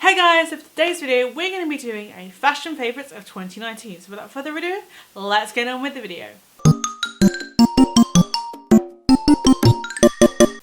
Hey guys, so for today's video we're going to be doing a fashion favourites of 2019. So without further ado, let's get on with the video.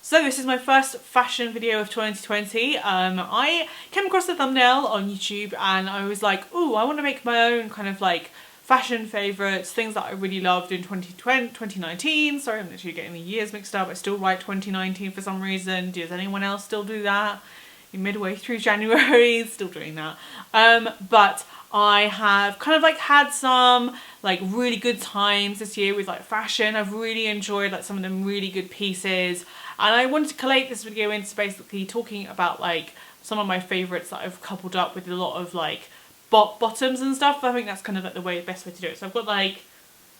So this is my first fashion video of 2020. I came across the thumbnail on YouTube and I was like, ooh, I want to make my own kind of like fashion favourites, things that I really loved in 2019. Sorry, I'm literally getting the years mixed up. I still write 2019 for some reason. Does anyone else still do that? Midway through January, still doing that. But I have kind of like had some like really good times this year with like fashion. I've really enjoyed like some of them really good pieces, and I wanted to collate this video into basically talking about like some of my favourites that I've coupled up with a lot of like bottoms and stuff. I think that's kind of like the best way to do it. So I've got like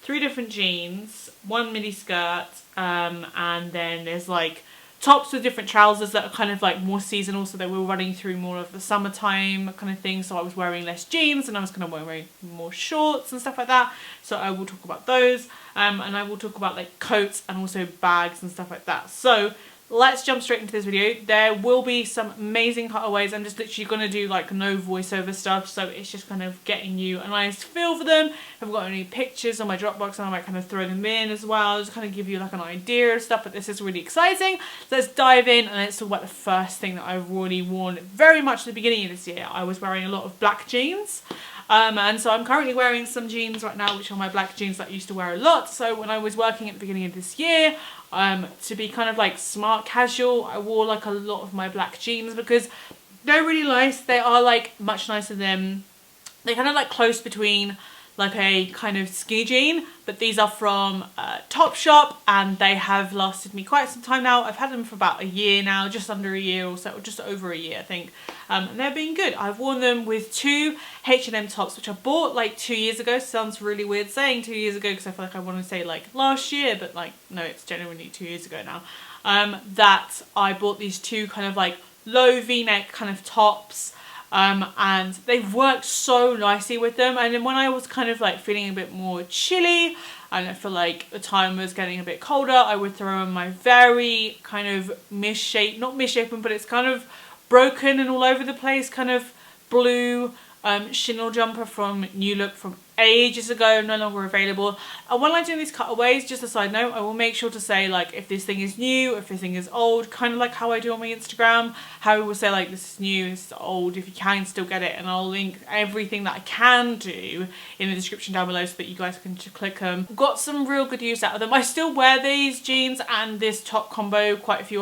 3 different jeans, 1 mini skirt, and then there's like tops with different trousers that are kind of like more seasonal, so they were running through more of the summertime kind of thing. So I was wearing less jeans and I was kind of wearing more shorts and stuff like that. So I will talk about those, and I will talk about like coats and also bags and stuff like that. So let's jump straight into this video. There will be some amazing cutaways. I'm just literally going to do like no voiceover stuff, so it's just kind of getting you a nice feel for them. If I've got any pictures on my Dropbox, I might kind of throw them in as well, just kind of give you like an idea of stuff, but this is really exciting. So let's dive in and let's talk about the first thing that I've really worn very much at the beginning of this year. I was wearing a lot of black jeans. And so I'm currently wearing some jeans right now, which are my black jeans that I used to wear a lot. So when I was working at the beginning of this year, to be kind of like smart casual, I wore like a lot of my black jeans because they're really nice. They are like much nicer than, they're kind of like close between like a kind of skinny jean, but these are from Topshop and they have lasted me quite some time now. I've had them for about a year now, just under a year or so, or just over a year I think, and they're being good. I've worn them with 2 H&M tops which I bought like 2 years ago. Sounds really weird saying 2 years ago because I feel like I want to say like last year, but like no, it's genuinely 2 years ago now. That I bought these 2 kind of like low v-neck kind of tops. And they've worked so nicely with them. And then when I was kind of like feeling a bit more chilly and I feel like the time was getting a bit colder, I would throw on my very kind of not misshapen, but it's kind of broken and all over the place kind of blue chenille jumper from New Look from ages ago, no longer available. And when I do these cutaways, just a side note, I will make sure to say like if this thing is new, if this thing is old, kind of like how I do on my Instagram, how I will say like this is new, this is old, if you can still get it, and I'll link everything that I can do in the description down below so that you guys can just click them. Got some real good use out of them. I still wear these jeans and this top combo quite a few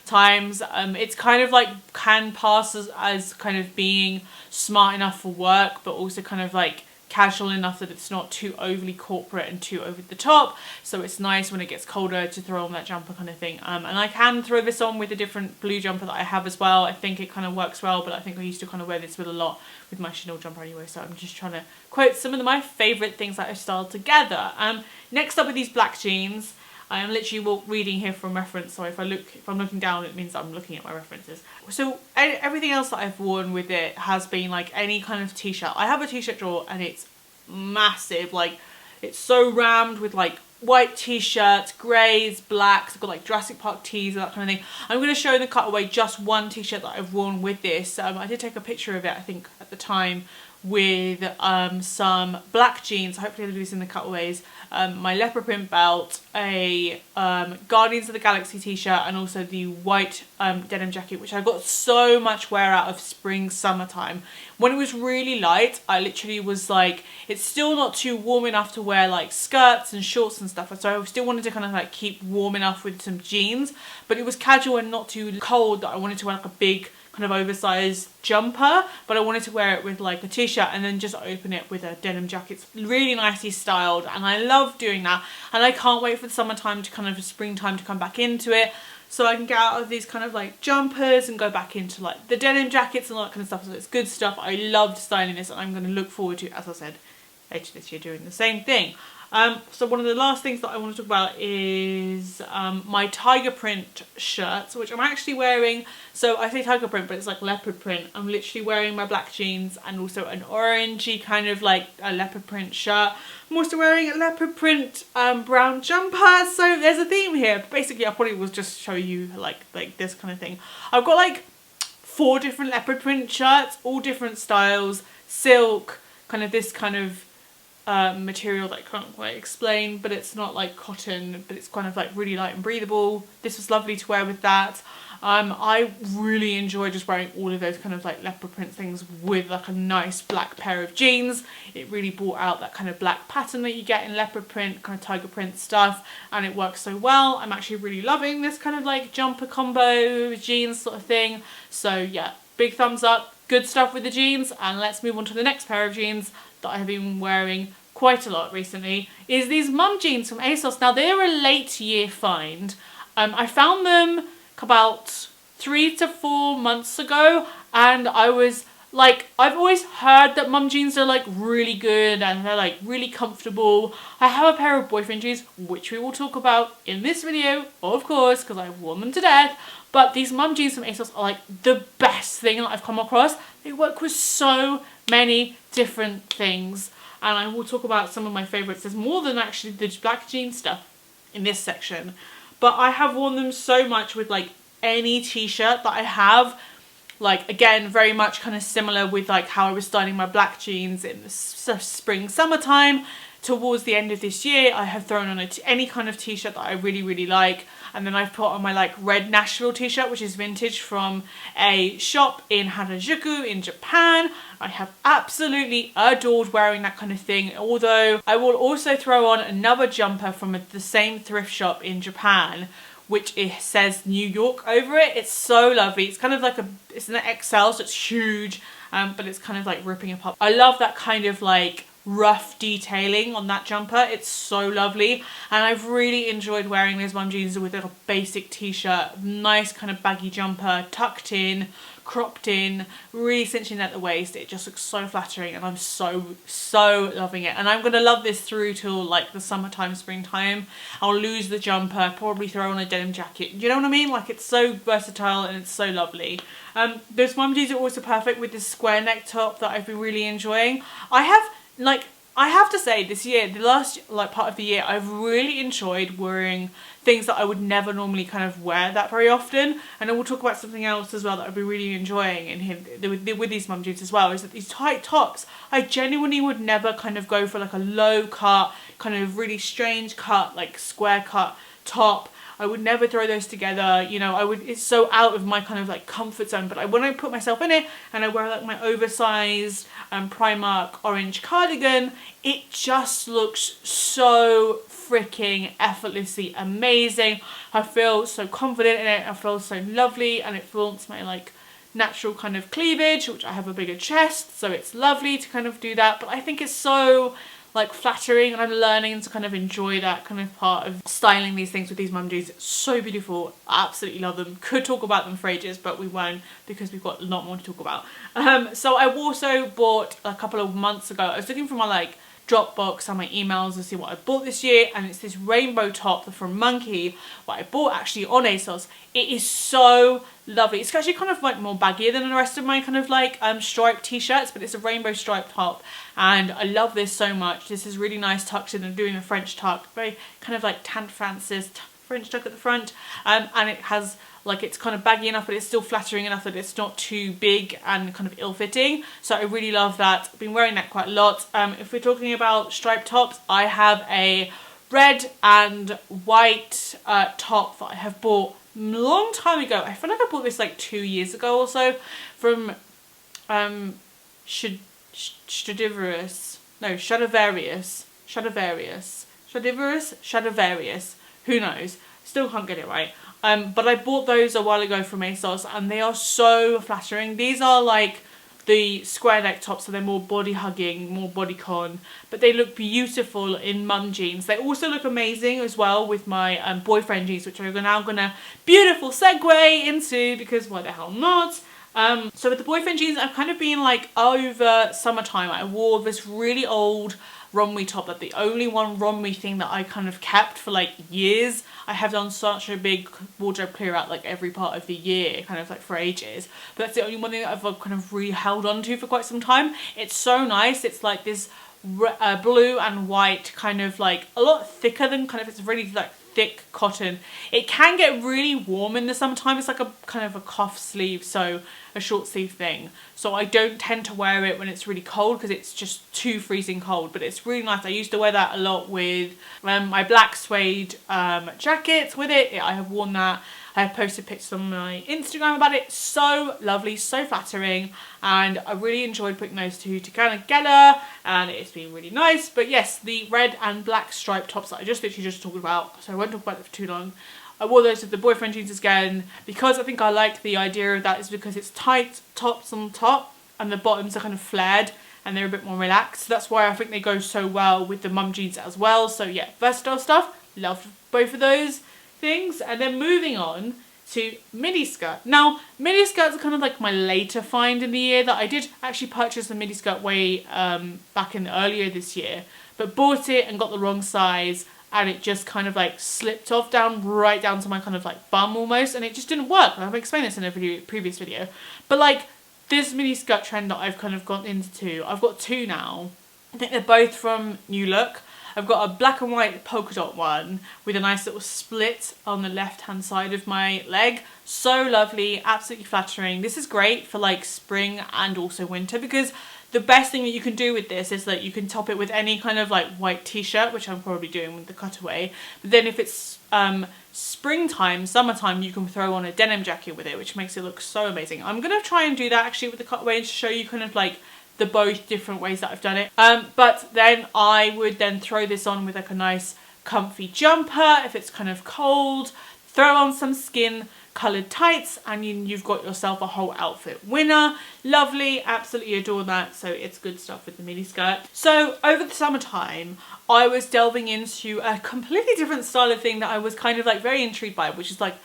times. It's kind of like can pass as kind of being smart enough for work, but also kind of like casual enough that it's not too overly corporate and too over the top. So it's nice when it gets colder to throw on that jumper kind of thing. And I can throw this on with a different blue jumper that I have as well. I think it kind of works well, but I think I used to kind of wear this with a lot with my chenille jumper anyway. So I'm just trying to quote some of my favourite things that I've styled together. Next up with these black jeans. I am literally reading here from reference, so if I'm looking down, it means I'm looking at my references. So everything else that I've worn with it has been like any kind of t-shirt. I have a t-shirt drawer and it's massive, like it's so rammed with like white t-shirts, greys, blacks. I've got like Jurassic Park tees and that kind of thing. I'm going to show in the cutaway just one t-shirt that I've worn with this. I did take a picture of it, I think, at the time, with some black jeans. Hopefully I'll do this in the cutaways. My leopard print belt, a Guardians of the Galaxy t-shirt, and also the white denim jacket, which I got so much wear out of spring summertime. When it was really light, I literally was like, it's still not too warm enough to wear like skirts and shorts and stuff, so I still wanted to kind of like keep warm enough with some jeans, but it was casual and not too cold that I wanted to wear like a big kind of oversized jumper, but I wanted to wear it with like a t-shirt and then just open it with a denim jacket. It's really nicely styled and I love doing that, and I can't wait for the summertime to kind of springtime to come back into it, so I can get out of these kind of like jumpers and go back into like the denim jackets and all that kind of stuff. So it's good stuff. I loved styling this and I'm going to look forward to, as I said, later this year doing the same thing. So one of the last things that I want to talk about is my tiger print shirts, which I'm actually wearing. So I say tiger print, but it's like leopard print. I'm literally wearing my black jeans and also an orangey kind of like a leopard print shirt. I'm also wearing a leopard print brown jumper. So there's a theme here. Basically, I probably will just show you like this kind of thing. I've got like 4 different leopard print shirts, all different styles, silk, kind of this kind of material that I can't quite explain, but it's not like cotton, but it's kind of like really light and breathable. This was lovely to wear with that. I really enjoy just wearing all of those kind of like leopard print things with like a nice black pair of jeans. It really brought out that kind of black pattern that you get in leopard print, kind of tiger print stuff, and it works so well. I'm actually really loving this kind of like jumper combo jeans sort of thing. So yeah, big thumbs up, good stuff with the jeans. And let's move on to the next pair of jeans that I have been wearing quite a lot recently, is these mum jeans from ASOS. Now they're a late year find. I found them about 3 to 4 months ago, and I was like, I've always heard that mum jeans are like really good and they're like really comfortable. I have a pair of boyfriend jeans, which we will talk about in this video, of course, because I've worn them to death. But these mum jeans from ASOS are like the best thing that I've come across. They work with so many different things, and I will talk about some of my favourites. There's more than actually the black jean stuff in this section, but I have worn them so much with like any t-shirt that I have. Like, again, very much kind of similar with like how I was styling my black jeans in the spring summertime. Towards the end of this year, I have thrown on any kind of t-shirt that I really, really like. And then I've put on my like red Nashville t-shirt, which is vintage from a shop in Harajuku in Japan. I have absolutely adored wearing that kind of thing. Although I will also throw on another jumper from the same thrift shop in Japan, which it says New York over it. It's so lovely. It's kind of like it's an XL, so it's huge, but it's kind of like ripping apart. I love that kind of like rough detailing on that jumper. It's so lovely, and I've really enjoyed wearing those mum jeans with a little basic t-shirt, nice kind of baggy jumper, tucked in, cropped in, really cinching at the waist. It just looks so flattering, and I'm so loving it. And I'm gonna love this through till like the summertime, springtime. I'll lose the jumper, probably throw on a denim jacket. You know what I mean? Like, it's so versatile and it's so lovely. Those mum jeans are also perfect with this square neck top that I've been really enjoying. I have to say, this year, the last like part of the year, I've really enjoyed wearing things that I would never normally kind of wear that very often. And then we'll talk about something else as well that I've been really enjoying with these mum jeans as well, is that these tight tops, I genuinely would never kind of go for like a low cut, kind of really strange cut, like square cut top. I would never throw those together, you know. It's so out of my kind of like comfort zone. But when I put myself in it and I wear like my oversized Primark orange cardigan, it just looks so freaking effortlessly amazing. I feel so confident in it. I feel so lovely, and it flaunts my like natural kind of cleavage, which I have a bigger chest, so it's lovely to kind of do that. But I think it's so like flattering, and I'm learning to kind of enjoy that kind of part of styling these things with these mum jeans. It's so beautiful. I absolutely love them. Could talk about them for ages, but we won't, because we've got a lot more to talk about. So I also bought a couple of months ago, I was looking for my like Dropbox and my emails to see what I bought this year, and it's this rainbow top from Monkey, what I bought actually on ASOS. It is so lovely. It's actually kind of like more baggier than the rest of my kind of like striped t-shirts, but it's a rainbow striped top, and I love this so much. This is really nice tucked in. I'm doing a French tuck, very kind of like Tan Francis French tuck at the front, and it has like, it's kind of baggy enough, but it's still flattering enough that it's not too big and kind of ill-fitting. So I really love that. I've been wearing that quite a lot. If we're talking about striped tops, I have a red and white top that I have bought a long time ago. I feel like I bought this like 2 years ago or so from Stradivarius, who knows, still can't get it right. But I bought those a while ago from ASOS, and they are so flattering. These are like the square neck tops, so they're more body hugging, more bodycon, but they look beautiful in mum jeans. They also look amazing as well with my boyfriend jeans, which I'm now gonna beautiful segue into, because why the hell not? So with the boyfriend jeans, I've kind of been like, over summertime, I wore this really old Romwe top, that the only one Romwe thing that I kind of kept for like years. I have done such a big wardrobe clear out like every part of the year, kind of like for ages, but that's the only one thing that I've kind of really held on to for quite some time. It's so nice. It's like this blue and white, kind of like a lot thicker than kind of, it's really like thick cotton. It can get really warm in the summertime. It's like a kind of a cuff sleeve, so a short sleeve thing. So I don't tend to wear it when it's really cold because it's just too freezing cold. But it's really nice. I used to wear that a lot with my black suede jackets with it. I have worn that. I have posted pictures on my Instagram about it. So lovely, so flattering, and I really enjoyed putting those two together, and it's been really nice. But yes, the red and black striped tops that I just literally just talked about, so I won't talk about it for too long. I wore those with the boyfriend jeans again because I think I like the idea of that, is because it's tight tops on top and the bottoms are kind of flared and they're a bit more relaxed. So that's why I think they go so well with the mum jeans as well. So yeah, versatile stuff. Loved both of those things. And then moving on to midi skirt. Now, midi skirts are kind of like my later find in the year. That I did actually purchase a midi skirt way back in earlier this year, but bought it and got the wrong size, and it just kind of like slipped off right down to my kind of like bum almost, and it just didn't work. I've explained this in a previous video, but like this midi skirt trend that I've kind of got into, I've got two now. I think they're both from New Look. I've got a black and white polka dot one with a nice little split on the left hand side of my leg. So lovely, absolutely flattering. This is great for like spring and also winter, because the best thing that you can do with this is that you can top it with any kind of like white t-shirt, which I'm probably doing with the cutaway. But then if it's springtime, summertime, you can throw on a denim jacket with it, which makes it look so amazing. I'm going to try and do that actually with the cutaway and show you kind of like the both different ways that I've done it. But then I would then throw this on with like a nice comfy jumper if it's kind of cold, throw on some skin coloured tights, and you've got yourself a whole outfit winner. Lovely, absolutely adore that. So it's good stuff with the mini skirt. So over the summertime, I was delving into a completely different style of thing that I was kind of like very intrigued by, which is like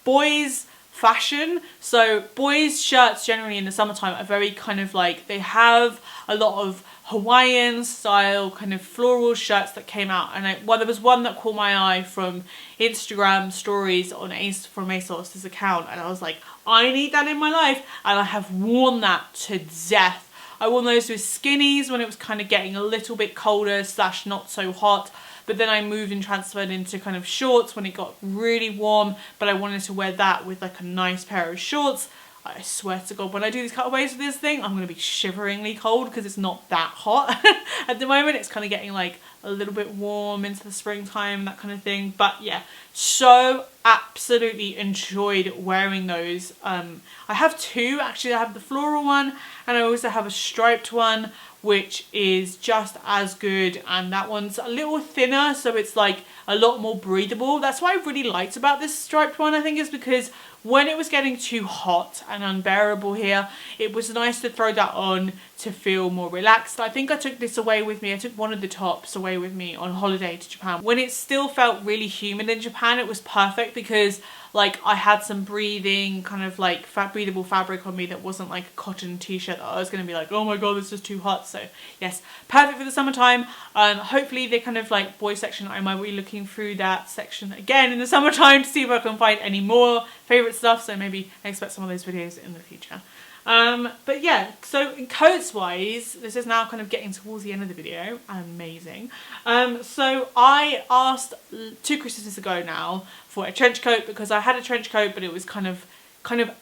boys fashion. So boys shirts generally in the summertime are very kind of like, they have a lot of Hawaiian style kind of floral shirts that came out, and there was one that caught my eye from Instagram stories on from ASOS' account, and I was like, I need that in my life, and I have worn that to death. I wore those with skinnies when it was kind of getting a little bit colder / not so hot, but then I moved and transferred into kind of shorts when it got really warm, but I wanted to wear that with like a nice pair of shorts. I swear to God, when I do these cutaways with this thing, I'm going to be shiveringly cold because it's not that hot. At the moment, it's kind of getting like a little bit warm into the springtime, that kind of thing. But yeah, so absolutely enjoyed wearing those. I have two, actually. I have the floral one, and I also have a striped one, which is just as good, and that one's a little thinner, so it's like a lot more breathable. That's what I really liked about this striped one, I think, is because when it was getting too hot and unbearable here, it was nice to throw that on to feel more relaxed. I think I took this away with me. I took one of the tops away with me on holiday to Japan. When it still felt really humid in Japan, it was perfect because like I had some breathing kind of like breathable fabric on me that wasn't like a cotton t-shirt that I was going to be like, oh my God, this is too hot. So yes, perfect for the summertime. Hopefully the kind of like boy section, I might be looking through that section again in the summertime to see if I can find any more favourite stuff. So maybe expect some of those videos in the future. But yeah, so in coats wise, this is now kind of getting towards the end of the video. Amazing. So I asked 2 Christmases ago now for a trench coat, because I had a trench coat, but it was kind of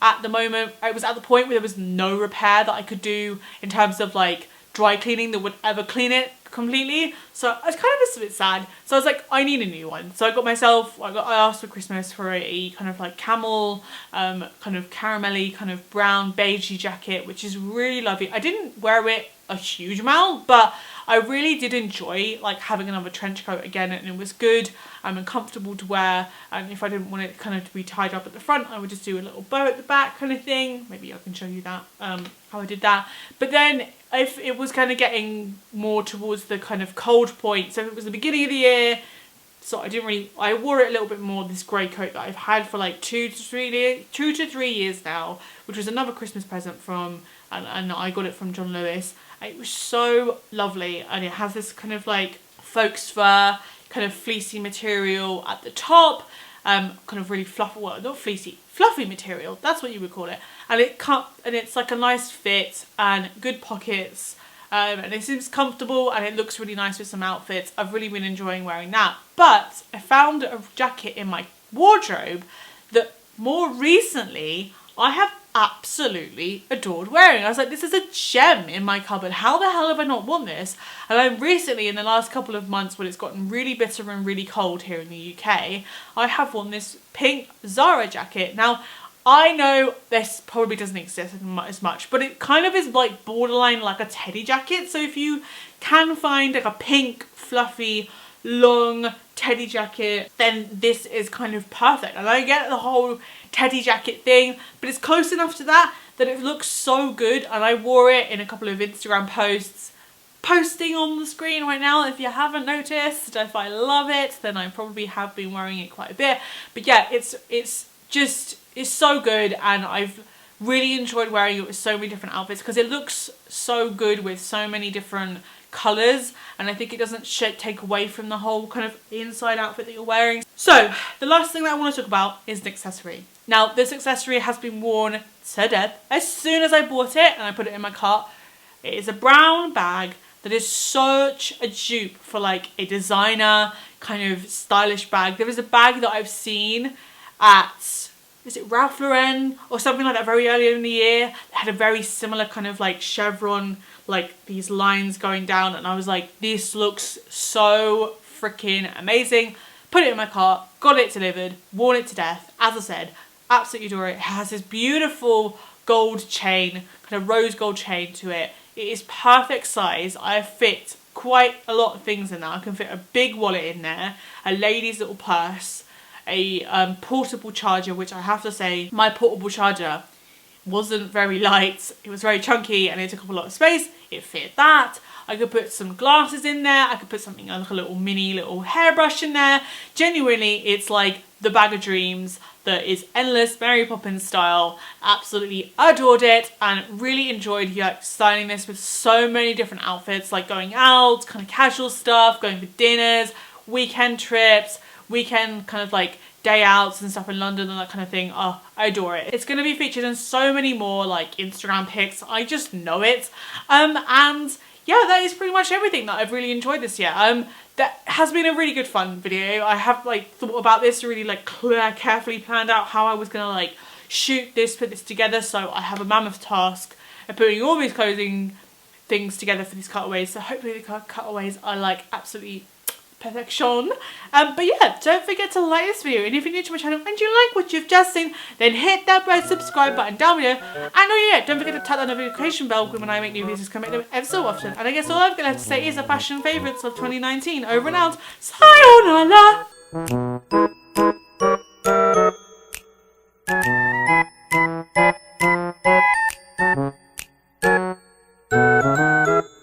at the moment, I was at the point where there was no repair that I could do in terms of like dry cleaning that would ever clean it completely. So I was kind of just a bit sad. So I was like, I need a new one. So I asked for Christmas for a kind of like camel, kind of caramelly, kind of brown beigey jacket, which is really lovely. I didn't wear it a huge amount, but I really did enjoy like having another trench coat again, and it was good and comfortable to wear. And if I didn't want it kind of to be tied up at the front, I would just do a little bow at the back kind of thing. Maybe I can show you that, how I did that. But then if it was kind of getting more towards the kind of cold point, so if it was the beginning of the year, so I wore it a little bit more, this grey coat that I've had for like 2 to 3 years now, which was another Christmas present from, and I got it from John Lewis. It was so lovely, and it has this kind of like faux fur, kind of fleecy material at the top, kind of really fluffy, well, not fleecy, fluffy material, that's what you would call it. And it's like a nice fit and good pockets, and it seems comfortable, and it looks really nice with some outfits. I've really been enjoying wearing that. But I found a jacket in my wardrobe that more recently I have absolutely adored wearing. I was like, this is a gem in my cupboard. How the hell have I not worn this? And then recently, in the last couple of months when it's gotten really bitter and really cold here in the UK, I have worn this pink Zara jacket. Now, I know this probably doesn't exist as much, but it kind of is like borderline like a teddy jacket. So if you can find like a pink, fluffy, long teddy jacket, then this is kind of perfect. And I get the whole teddy jacket thing, but it's close enough to that it looks so good. And I wore it in a couple of Instagram posts, posting on the screen right now. If you haven't noticed, if I love it, then I probably have been wearing it quite a bit. But yeah, it's so good, and I've really enjoyed wearing it with so many different outfits because it looks so good with so many different colours, and I think it doesn't take away from the whole kind of inside outfit that you're wearing. So the last thing that I want to talk about is an accessory. Now, this accessory has been worn to death as soon as I bought it and I put it in my cart. It is a brown bag that is such a dupe for like a designer kind of stylish bag. There is a bag that I've seen at, is it Ralph Lauren or something like that, very early in the year, that had a very similar kind of like chevron, like these lines going down, and I was like, this looks so freaking amazing. Put it in my cart, got it delivered, worn it to death. As I said, absolutely adore it. It has this beautiful gold chain, kind of rose gold chain to it. It is perfect size. I fit quite a lot of things in there. I can fit a big wallet in there, a lady's little purse, a portable charger, which I have to say, my portable charger wasn't very light. It was very chunky and it took up a lot of space. It fit that. I could put some glasses in there. I could put something like a little mini little hairbrush in there. Genuinely, it's like the bag of dreams that is endless, Mary Poppins style. Absolutely adored it and really enjoyed styling this with so many different outfits, like going out, kind of casual stuff, going for dinners, weekend trips, weekend kind of like day outs and stuff in London and that kind of thing. Oh, I adore it. It's going to be featured in so many more like Instagram pics. I just know it. And yeah, that is pretty much everything that I've really enjoyed this year. That has been a really good fun video. I have like thought about this, really like carefully planned out how I was going to like shoot this, put this together. So I have a mammoth task of putting all these clothing things together for these cutaways. So hopefully the cutaways are like absolutely perfection. But yeah, don't forget to like this video, and if you're new to my channel and you like what you've just seen, then hit that red subscribe button down below, and oh yeah, don't forget to tap that notification bell when I make new videos, come make them ever so often. And I guess all I'm gonna have to say is the fashion favourites of 2019 over and out. Sayonara.